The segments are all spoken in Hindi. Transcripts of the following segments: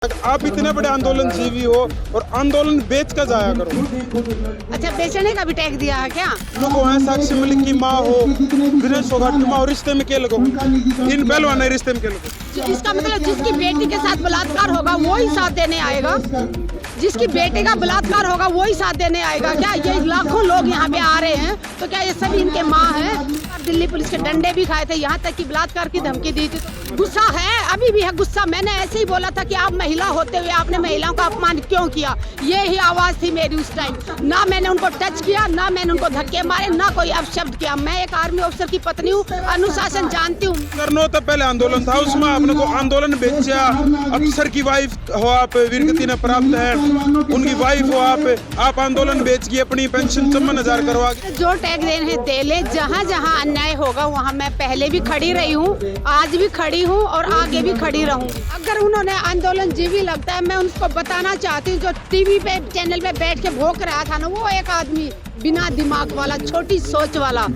आप इतने बड़े आंदोलन जीवी हो और आंदोलन बेच कर जाया करो। अच्छा, बेचने का भी टैग दिया है क्या? लोगों है साक्षी मलिक की माँ हो, दिनेश फोगाट की माँ हो, रिश्ते में क्या लगो, इन पहलवान रिश्ते में क्या लगो। इसका मतलब जिसकी बेटी के साथ बलात्कार होगा वो ही साथ देने आएगा, जिसकी बेटे का बलात्कार होगा वो ही साथ देने आएगा क्या? ये लाखों लोग यहाँ पे आ रहे हैं तो क्या ये सभी इनके माँ है? दिल्ली पुलिस के डंडे भी खाए थे, यहाँ तक कि बलात्कार की धमकी दी थी। तो गुस्सा है, अभी भी है गुस्सा। मैंने ऐसे ही बोला था कि आप महिला होते हुए आपने महिलाओं का अपमान क्यों किया, ये ही आवाज थी मेरी उस टाइम। ना मैंने उनको टच किया, ना मैंने उनको धक्के मारे, ना कोई अपशब्द किया। मैं एक आर्मी ऑफिसर की पत्नी हूँ, अनुशासन जानती हूँ। करनो तो पहले आंदोलन था, उसमें आपने को आंदोलन बेचा। अफसर की वाइफ हो आप, वीरगति ने प्राप्त है, उनकी वाइफ हो आप आंदोलन बेच के अपनी पेंशन 54,000 करवा। जो टैग देने दे ले, जहाँ जहाँ अन्याय होगा वहाँ मैं पहले भी खड़ी रही हूँ, आज भी खड़ी हूँ और आगे भी खड़ी रहूँ। अगर उन्होंने आंदोलन जीवी लगता है, मैं उनको बताना चाहती हूँ, जो टीवी पे चैनल पे बैठ के भोंक रहा था ना, वो एक आदमी बिना दिमाग वाला, छोटी सोच वाला।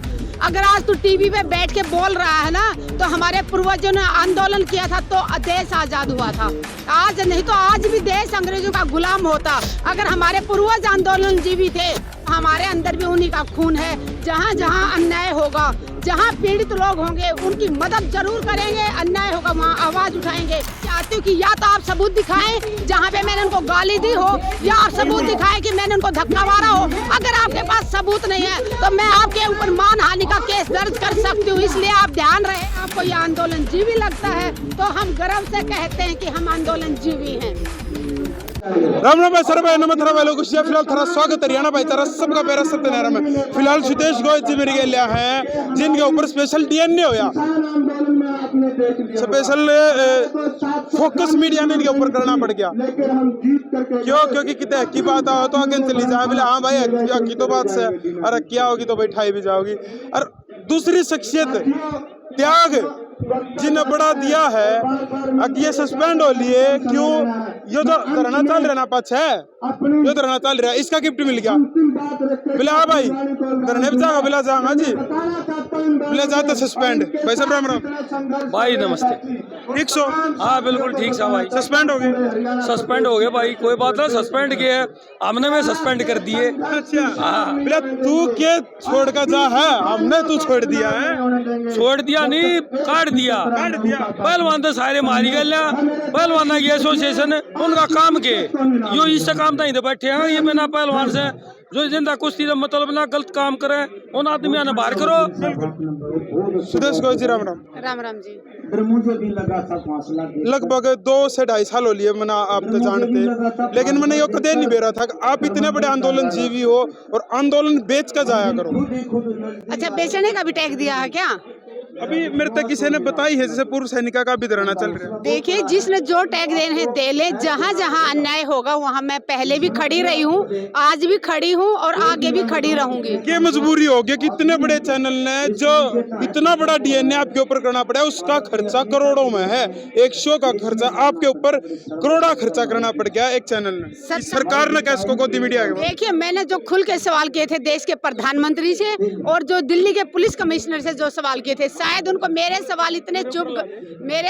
अगर आज तू टीवी पे बैठ के बोल रहा है ना, तो हमारे पूर्वजों ने आंदोलन किया था तो देश आजाद हुआ था। आज नहीं तो आज भी देश अंग्रेजों का गुलाम होता। अगर हमारे पूर्वज आंदोलन जीवी थे, हमारे अंदर भी उन्हीं का खून है। जहाँ जहाँ अन्याय होगा, जहाँ पीड़ित लोग होंगे, उनकी मदद जरूर करेंगे। अन्याय होगा वहाँ आवाज उठाएंगे। चाहती हूँ कि या तो आप सबूत दिखाएं जहाँ पे मैंने उनको गाली दी हो, या आप सबूत दिखाएं कि मैंने उनको धक्का मारा हो। अगर आपके पास सबूत नहीं है तो मैं आपके ऊपर मानहानि का केस दर्ज कर सकती हूँ। इसलिए आप ध्यान रहे, आपको ये आंदोलन जीवी लगता है तो हम गर्व से कहते हैं कि हम आंदोलन जीवी हैं। राम राम भाई, सर भाई नमस्कार भाई लोग। फिलहाल थारा स्वागत हरियाणा भाई तारा सबका प्यारा सत्यनारायण में। फिलहाल सुदेश गोयल जी मेरे लिया है, जिनके ऊपर स्पेशल डीएनए होया, स्पेशल फोकस मीडिया ने इनके ऊपर करना पड़ गया। क्यों? क्योंकि कितने हक की बात हो तो आगे चली जाए। बोले हाँ भाई हक की तो बात से, अरे क्या होगी तो बैठाई भी जाओगी। और दूसरी शख्सियत त्याग जिन्हें बढ़ा दिया है, अब ये सस्पेंड हो लिए क्यों? ये तो धरना चल रहा ना, पाँच है ये धरना चल रहा है, इसका गिफ्ट मिल गया। बोले हाँ भाई धरने पे जाओ, बोला जाऊंगा जी, बोले जाते सस्पेंड। भाई सब राम राम भाई, नमस्ते। ठीक सो? हाँ बिल्कुल ठीक सा भाई। सस्पेंड हो गए? सस्पेंड हो गए भाई, कोई बात ना। सस्पेंड किए हमने में सस्पेंड कर दिए। अच्छा हाँ। बोले तू के छोड़ कर जा है, हमने तू छोड़ दिया है। छोड़ दिया नहीं, काट दिया। पहलवान तो सारे मारी गए। पहलवान की एसोसिएशन उनका काम के यो इससे काम नहीं तो बैठे हैं। ये बिना पहलवान से जो जिंदा कुश्ती का मतलब ना गलत काम करे उन आदमी ने बाहर करो। सुदेश गोयल जी राम राम। राम राम जी। लगभग 2 से 2.5 साल हो लिए मना आप तो जानते, लेकिन मैंने ये कदे नहीं बेरा था कि आप इतने बड़े आंदोलन जीवी हो और आंदोलन बेच कर जाया करो। अच्छा, बेचने का भी टैग दिया है क्या? अभी मेरे तक किसी ने बताई है, जैसे पूर्व सैनिका का भी धरना चल रहा है। देखिए, जिसने जो टैग देने दे ले, जहाँ जहाँ अन्याय होगा वहाँ मैं पहले भी खड़ी रही हूँ, आज भी खड़ी हूँ और आगे भी खड़ी रहूंगी। ये मजबूरी हो गई कि इतने बड़े चैनल ने जो इतना बड़ा डीएनए आपके ऊपर करना पड़ा है, उसका खर्चा करोड़ों में है। एक शो का खर्चा आपके ऊपर करोड़ा खर्चा करना पड़ गया एक चैनल ने। सरकार ने कैसे को दी मीडिया? देखिए, मैंने जो खुल के सवाल किए थे देश के प्रधानमंत्री से और जो दिल्ली के पुलिस कमिश्नर से जो सवाल किए थे, शायद उनको मेरे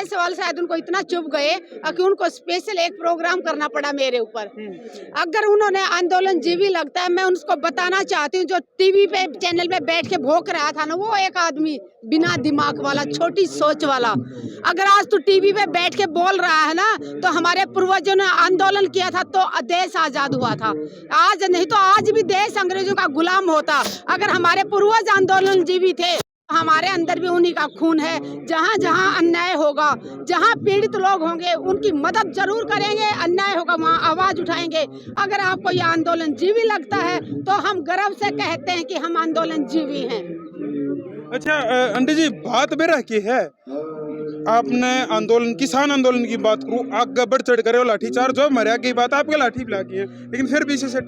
सवाल शायद उनको इतना चुभ गए कि उनको स्पेशल एक प्रोग्राम करना पड़ा मेरे ऊपर। अगर उन्होंने आंदोलन जीवी लगता है, मैं उनको बताना चाहती हूँ, जो टीवी पे चैनल पे बैठ के भोंक रहा था ना, वो एक आदमी बिना दिमाग वाला, छोटी सोच वाला। अगर आज तू टीवी पे बैठ के बोल रहा है ना, तो हमारे पूर्वजों ने आंदोलन किया था तो देश आजाद हुआ था। आज नहीं तो आज भी देश अंग्रेजों का गुलाम होता। अगर हमारे पूर्वज आंदोलन जीवी थे, हमारे अंदर भी उन्हीं का खून है। जहाँ जहाँ अन्याय होगा, जहाँ पीड़ित लोग होंगे, उनकी मदद जरूर करेंगे। अन्याय होगा वहाँ आवाज उठाएंगे। अगर आपको ये आंदोलन जीवी लगता है तो हम गर्व से कहते हैं कि हम आंदोलन जीवी हैं। अच्छा आंटी जी, बात बेरा की है, आपने आंदोलन, किसान आंदोलन की बात करूं, आगे बढ़ चढ़ करे लाठीचार्ज जो मरिया की बात आपके लाठी पिला की है, लेकिन फिर भी इसे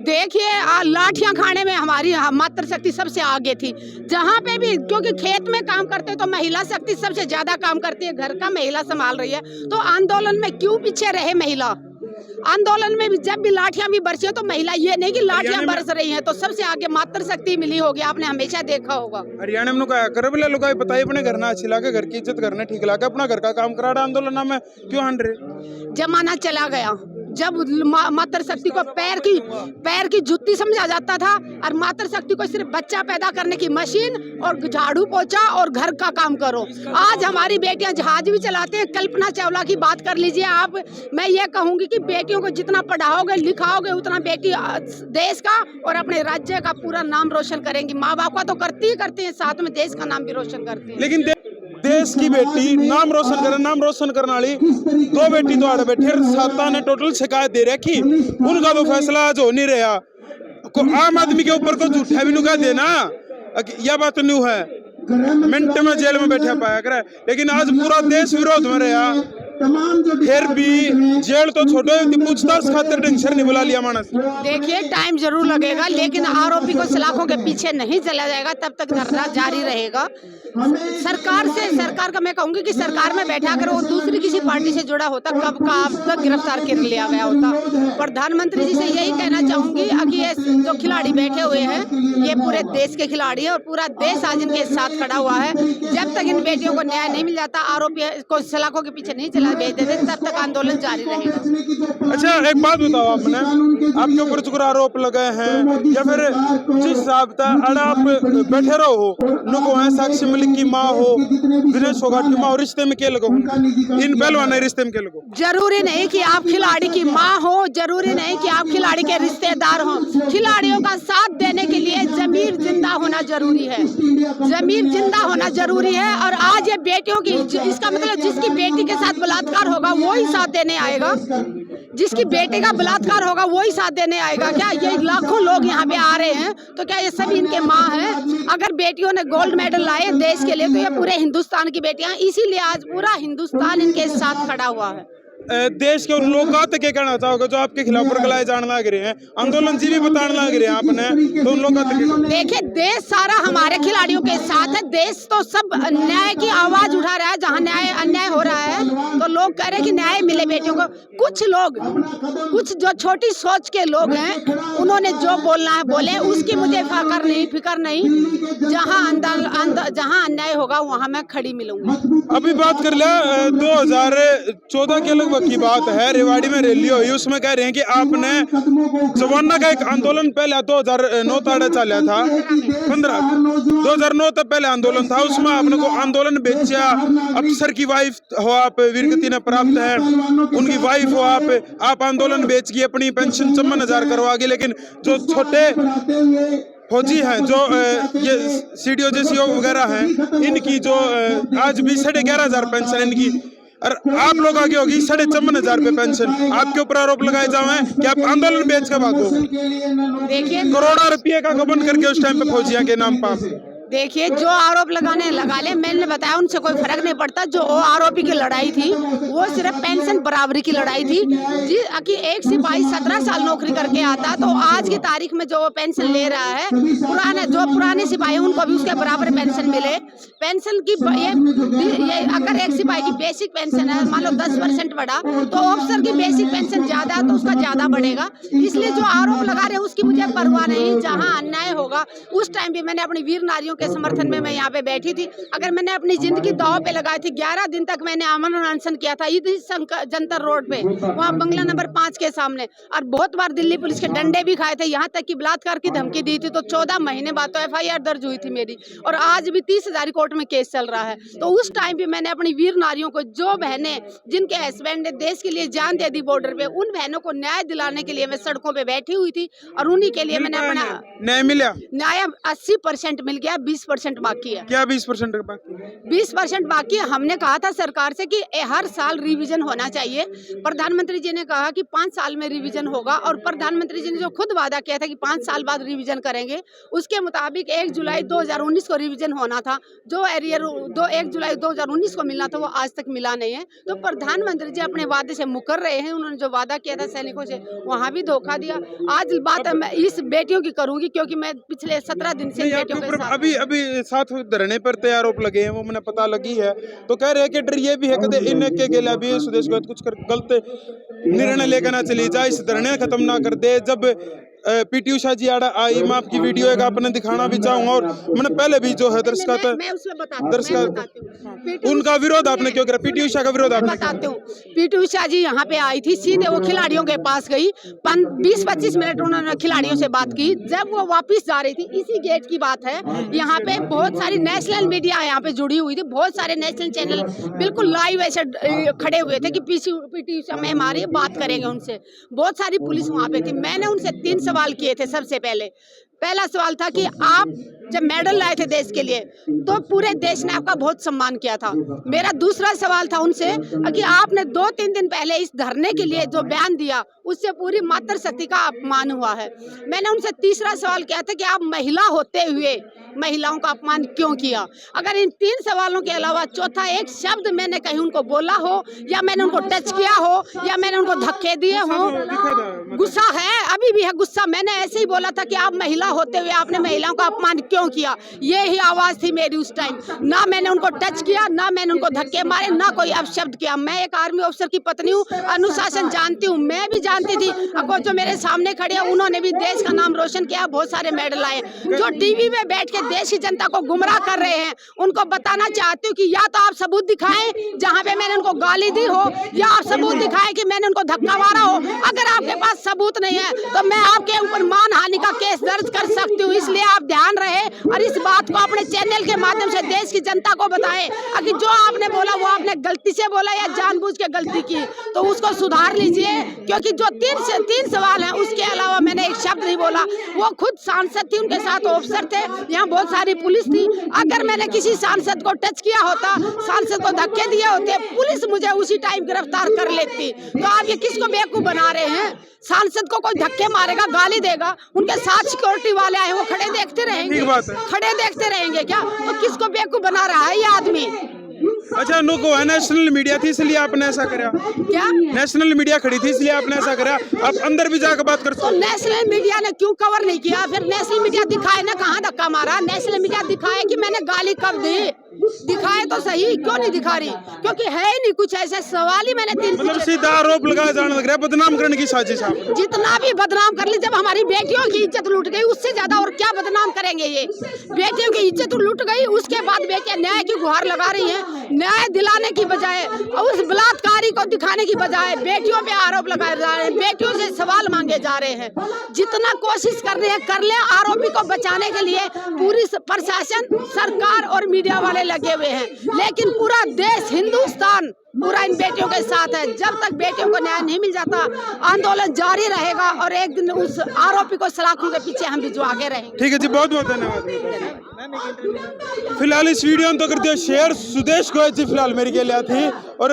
देखिए, लाठियां खाने में हमारी मातृ शक्ति सबसे आगे थी। जहाँ पे भी, क्योंकि खेत में काम करते तो महिला शक्ति सबसे ज्यादा काम करती है, घर का महिला संभाल रही है, तो आंदोलन में क्यों पीछे रहे महिला? आंदोलन में भी जब भी लाठियां भी बरसी तो महिला, ये नहीं कि लाठियां बरस रही हैं तो सबसे आगे मातृशक्ति मिली होगी, आपने हमेशा देखा होगा। हरियाणा में कहा कर बोले लोग बताइए अपने घर ना अच्छी लाके, घर की इज्जत करना ठीक लाके, अपना घर का काम करा रहा आंदोलन में क्यों हट रहे? जमाना चला गया जब मातृशक्ति को पैर की जुत्ती समझा जाता था और मातृशक्ति को सिर्फ बच्चा पैदा करने की मशीन और झाड़ू पोछा और घर का काम करो। आज हमारी बेटियां जहाज भी चलाते हैं। कल्पना चावला की बात कर लीजिए आप। मैं ये कहूंगी कि बेटियों को जितना पढ़ाओगे लिखाओगे उतना बेटी देश का और अपने राज्य का पूरा नाम रोशन करेंगी। माँ बाप का तो करती हैं, साथ में देश का नाम भी रोशन करती है। लेकिन देश की बेटी नाम रोशन करने वाली दो बेटी तो आड़े बैठे, साता ने टोटल शिकायत दे रखी, उनका तो फैसला आज हो नहीं रहा। आम आदमी के ऊपर को झूठा भी नुका देना, यह बात न्यू है, मिनट में जेल में बैठा पाया करे। लेकिन आज पूरा देश विरोध में रहा, फिर भी जेल तो छोड़ो, पूछताछ खातिर टेंशन नहीं बुला लिया मानस। देखिए टाइम जरूर लगेगा, लेकिन आरोपी को सलाखों के पीछे नहीं चला जाएगा, तब तक धरना जारी रहेगा। सरकार का मैं कहूंगी कि सरकार में बैठा अगर वो दूसरी किसी पार्टी से जुड़ा होता कब तक गिरफ्तार कर लिया गया होता। प्रधानमंत्री जी से यही कहना चाहूंगी कि ये जो खिलाड़ी बैठे हुए हैं ये पूरे देश के खिलाड़ी है और पूरा देश आज इनके साथ खड़ा हुआ है। जब तक इन बेटियों को न्याय नहीं मिल जाता, आरोपी को सलाखों के पीछे नहीं चला भेज देते, तब तक आंदोलन जारी रहेगा। अच्छा एक बात बताओ, आपके ऊपर जो आरोप लगाए हैं या फिर जिस हिसाब आप बैठे रहो नुको है, साक्षी मलिक की माँ हो, दिनेश फोगाट की माँ हो, रिश्ते में क्या लगो, इन पहलवान रिश्ते में क्या लगो? जरूरी नहीं कि आप खिलाड़ी की माँ हो, जरूरी नहीं कि आप खिलाड़ी के रिश्तेदार हो। खिलाड़ियों का साथ देने के लिए जमीर जिंदा होना जरूरी है, जमीर जिंदा होना जरूरी है। और आज ये बेटियों की, इसका मतलब जिसकी बेटी के साथ बलात्कार होगा वो ही साथ देने आएगा, जिसकी बेटे का बलात्कार होगा वो ही साथ देने आएगा। क्या ये लाखों लोग यहाँ पे आ रहे हैं तो क्या ये सभी इनके माँ हैं? अगर बेटियों ने गोल्ड मेडल लाए देश के लिए तो ये पूरे हिंदुस्तान की बेटियां, इसीलिए आज पूरा हिंदुस्तान इनके साथ खड़ा हुआ है। देश के उन लोगों का क्या कहना चाहोगे जो आपके खिलाफ बरगलाए जाने लग रहे हैं, आंदोलन जी भी बताने लग रहे हैं आपने, तो उन लोगों का देखिए देश सारा हमारे खिलाड़ियों के साथ है। देश तो सब न्याय की आवाज उठा रहा है, जहाँ न्याय अन्याय हो रहा है तो लोग कह रहे हैं कि न्याय मिले बेटियों को। कुछ जो छोटी सोच के लोग हैं उन्होंने जो बोलना है बोले, उसकी मुझे फिक्र नहीं। जहाँ अन्याय होगा वहाँ मैं खड़ी मिलूंगी। अभी बात कर लिया 2014 के लगभग की बात है, रेवाड़ी में रैली हुई, उसमें कह रहे हैं कि आपने जवाना का एक आंदोलन पहले 2009 तक चला था, 2009 तक पहले आंदोलन था, उसमें आपने को आंदोलन बेचा। अफसर की वाइफ हो आप, वीरगति ने प्राप्त है, उनकी वाइफ हो आप आंदोलन बेच के अपनी पेंशन 54,000 करवा गए। लेकिन जो छोटे फौजी हैं, जो ये सीडीओ जेसीओ वगैरह हैं, इनकी जो आज भी 11,500 पेंशन इनकी, और आप लोग आगे होगी 54,500 रुपए पेंशन। आपके ऊपर आरोप लगाए जाए कि आप आंदोलन बेच के भागो। देखिए करोड़ों रुपये का गबन करके उस टाइम पे फौजिया के नाम पर। देखिए जो आरोप लगाने लगा ले, मैंने बताया उनसे कोई फर्क नहीं पड़ता। जो आरोपी की लड़ाई थी वो सिर्फ पेंशन बराबरी की लड़ाई थी। जी कि एक सिपाही 17 साल नौकरी करके आता तो आज की तारीख में जो पेंशन ले रहा है, पुराने सिपाही उनको भी उसके बराबर पेंशन मिले। पेंशन की ये अगर एक सिपाही की बेसिक पेंशन है मान लो 10% बढ़ा तो ऑफिसर की बेसिक पेंशन ज्यादा तो उसका ज्यादा बढ़ेगा। इसलिए जो आरोप लगा रहे उसकी मुझे परवाह नहीं। जहाँ अन्याय होगा उस टाइम भी मैंने अपनी वीर नारियों के समर्थन में मैं यहाँ पे बैठी थी। अगर मैंने अपनी जिंदगी दांव पे लगाई थी, 11 दिन तक मैंने अमन अनशन किया था जंतर रोड पे, वहाँ बंगला नंबर 5 के सामने, और बहुत बार दिल्ली पुलिस के डंडे भी खाए थे, यहाँ तक कि बलात्कार की धमकी दी थी। तो 14 महीने बाद तो FIR दर्ज हुई थी मेरी, और आज भी 30,000 कोर्ट में केस चल रहा है। तो उस टाइम भी मैंने अपनी वीर नारियों को, जो बहनें जिनके हस्बैंड ने देश के लिए जान दे दी बॉर्डर पे, उन बहनों को न्याय दिलाने के लिए मैं सड़कों पे बैठी हुई थी, और उन्हीं के लिए मैंने अपना न्याय मिला। न्याय 80% मिल गया, 20% बाकी है। क्या 20% बाकी? 20% बाकी है। हमने कहा था सरकार से कि हर साल रिवीजन होना चाहिए। प्रधानमंत्री जी ने कहा कि 5 साल में रिवीजन होगा, और प्रधानमंत्री जी ने जो खुद वादा किया था कि 5 साल बाद रिवीजन करेंगे, उसके मुताबिक 1 जुलाई 2019 को रिवीजन होना था। जो एरियर 1 जुलाई 2019 को मिलना था वो आज तक मिला नहीं है। तो प्रधानमंत्री जी अपने वादे से मुकर रहे हैं। उन्होंने जो वादा किया था सैनिकों से वहाँ भी धोखा दिया। आज बात मैं इस बेटियों की करूंगी, क्योंकि मैं पिछले 17 दिन से बेटियों के साथ। अभी अभी साथ धरने पर तैयार आरोप लगे हैं, वो मैंने पता लगी है, तो कह रहे हैं कि डर ये भी है कि इनके गेला भी सुदेश गोयत कुछ गलत निर्णय लेकर ना चली जाए, इस धरने खत्म ना कर दे। जब पीटी उषा जी आड़ा आई, मैं आपकी वीडियो एक आपने दिखाना भी चाहूंगा, और मैंने पहले भी जो है दर्शक उनका विरोध आपने क्यों करा? पीटी उषा का विरोध आपने बताते हूँ। पीटी उषा जी यहाँ पे आई थी, सीधे वो खिलाड़ियों के पास गई, 20-25 मिनट उन्होंने खिलाड़ियों से बात की। जब वो वापस जा रही थी, इसी गेट की बात है, यहाँ पे बहुत सारी नेशनल मीडिया यहाँ पे जुड़ी हुई थी, बहुत सारे नेशनल चैनल बिल्कुल लाइव ऐसे खड़े हुए थे कि पीटी उषा में हमारी बात करेंगे उनसे। बहुत सारी पुलिस वहाँ पे थी। मैंने उनसे 3 सवाल किए थे। सबसे पहला सवाल था कि आप जब मेडल लाए थे देश के लिए तो पूरे देश ने आपका बहुत सम्मान किया था। मेरा दूसरा सवाल था उनसे कि आपने 2-3 दिन पहले इस धरने के लिए जो बयान दिया उससे पूरी मातृशक्ति का अपमान हुआ है। मैंने उनसे तीसरा सवाल किया था कि आप महिला होते हुए महिलाओं का अपमान क्यों किया। अगर इन 3 सवालों के अलावा चौथा एक शब्द मैंने कहीं उनको बोला हो, या मैंने उनको टच किया हो, या मैंने उनको धक्के दिए हो, गुस्सा है, अभी भी है गुस्सा। मैंने ऐसे ही बोला था कि आप महिला होते हुए आपने महिलाओं का अपमान क्यों किया, ये ही आवाज थी मेरी उस टाइम। ना मैंने उनको टच किया, ना मैंने उनको धक्के मारे, ना कोई अपशब्द किया। मैं एक आर्मी ऑफिसर की पत्नी हूँ, अनुशासन जानती हूँ। मैं भी जानती थी अब जो मेरे सामने खड़े हैं उन्होंने भी देश का नाम रोशन किया, बहुत सारे मेडल आए। जो टीवी में बैठ के देश की जनता को गुमराह कर रहे हैं, उनको बताना चाहती हूँ कि या तो आप सबूत दिखाएं जहाँ पे मैंने उनको गाली दी हो, या आप सबूत दिखाएं कि मैंने उनको धक्का मारा हो। अगर आपके पास सबूत नहीं है तो मैं आपके ऊपर मानहानि का केस दर्ज कर सकती हूँ। इसलिए आप ध्यान रहे और इस बात को अपने चैनल के माध्यम से देश की जनता को बताएं कि जो आपने बोला वो आपने गलती से बोला या जानबूझ के गलती की, तो उसको सुधार लीजिए। क्योंकि जो 3 सवाल हैं उसके अलावा मैंने एक शब्द नहीं बोला। वो खुद सांसद थी, उनके साथ ऑफिसर थे, यहाँ बहुत सारी पुलिस थी। अगर मैंने किसी सांसद को टच किया होता, सांसद को धक्के दिए होते, पुलिस मुझे उसी टाइम गिरफ्तार कर लेती। तो आप ये किसको बेवकूफ बना रहे हैं? सांसद को कोई धक्के मारेगा, गाली देगा, उनके साथ सिक्योरिटी वाले आए, वो खड़े देखते रहेंगे? खड़े देखते रहेंगे क्या? तो किसको बेवकूफ बना रहा है ये आदमी? अच्छा, नुको है नेशनल मीडिया थी इसलिए आपने ऐसा करा क्या? नेशनल मीडिया खड़ी थी इसलिए आपने ऐसा करा? आप अंदर भी जाकर बात कर सकते। तो नेशनल मीडिया ने क्यों कवर नहीं किया? फिर नेशनल मीडिया दिखाए ना कहाँ धक्का मारा। नेशनल मीडिया दिखाए कि मैंने गाली कब दी, दिखाए तो सही। क्यों नहीं दिखा रही? क्योंकि है ही नहीं कुछ ऐसे सवाल ही मैंने 3 मतलब सीधा आरोप लगाया जाने लग रहा है, बदनाम करने की साजिश। जितना भी बदनाम कर ली, जब हमारी बेटियों की इज्जत लूट गई उससे ज्यादा और क्या बदनाम करेंगे? ये बेटियों की इज्जत लूट गई, उसके बाद बेटियां न्याय की गुहार लगा रही हैं। न्याय दिलाने की बजाय उस बलात्कारी को दिखाने की बजाय बेटियों पे आरोप लगाए जा रहे हैं, बेटियों से सवाल मांगे जा रहे हैं। जितना कोशिश कर रहे हैं कर ले, आरोपी को बचाने के लिए पूरी प्रशासन, सरकार और मीडिया वाले लगे हुए हैं, लेकिन पूरा देश, हिंदुस्तान पूरा इन बेटियों के साथ है। जब तक बेटियों को न्याय नहीं मिल जाता, आंदोलन जारी रहेगा और एक दिन उस आरोपी को सलाखों के पीछे हम भी जो आगे रहेंगे। ठीक है जी, बहुत बहुत धन्यवाद। फिलहाल इस वीडियो में तो कर दिया शेयर। सुदेश गोयत जी फिलहाल मेरी के लिए थी और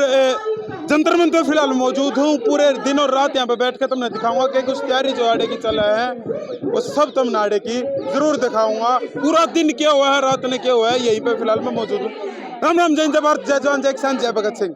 जंतर मंतर फिलहाल मौजूद हूँ। पूरे दिन और रात यहाँ पे बैठ कर तुमने दिखाऊंगा कि कुछ तैयारी जो आड़े की चल रहा है वो सब तुमने आड़े की जरूर दिखाऊंगा। पूरा दिन क्या हुआ है, रात ने क्या हुआ है, यहीं पे फिलहाल मैं मौजूद हूँ। राम राम, जय हिंद, जय भारत, जय जवान, जय किसान, जय भगत सिंह।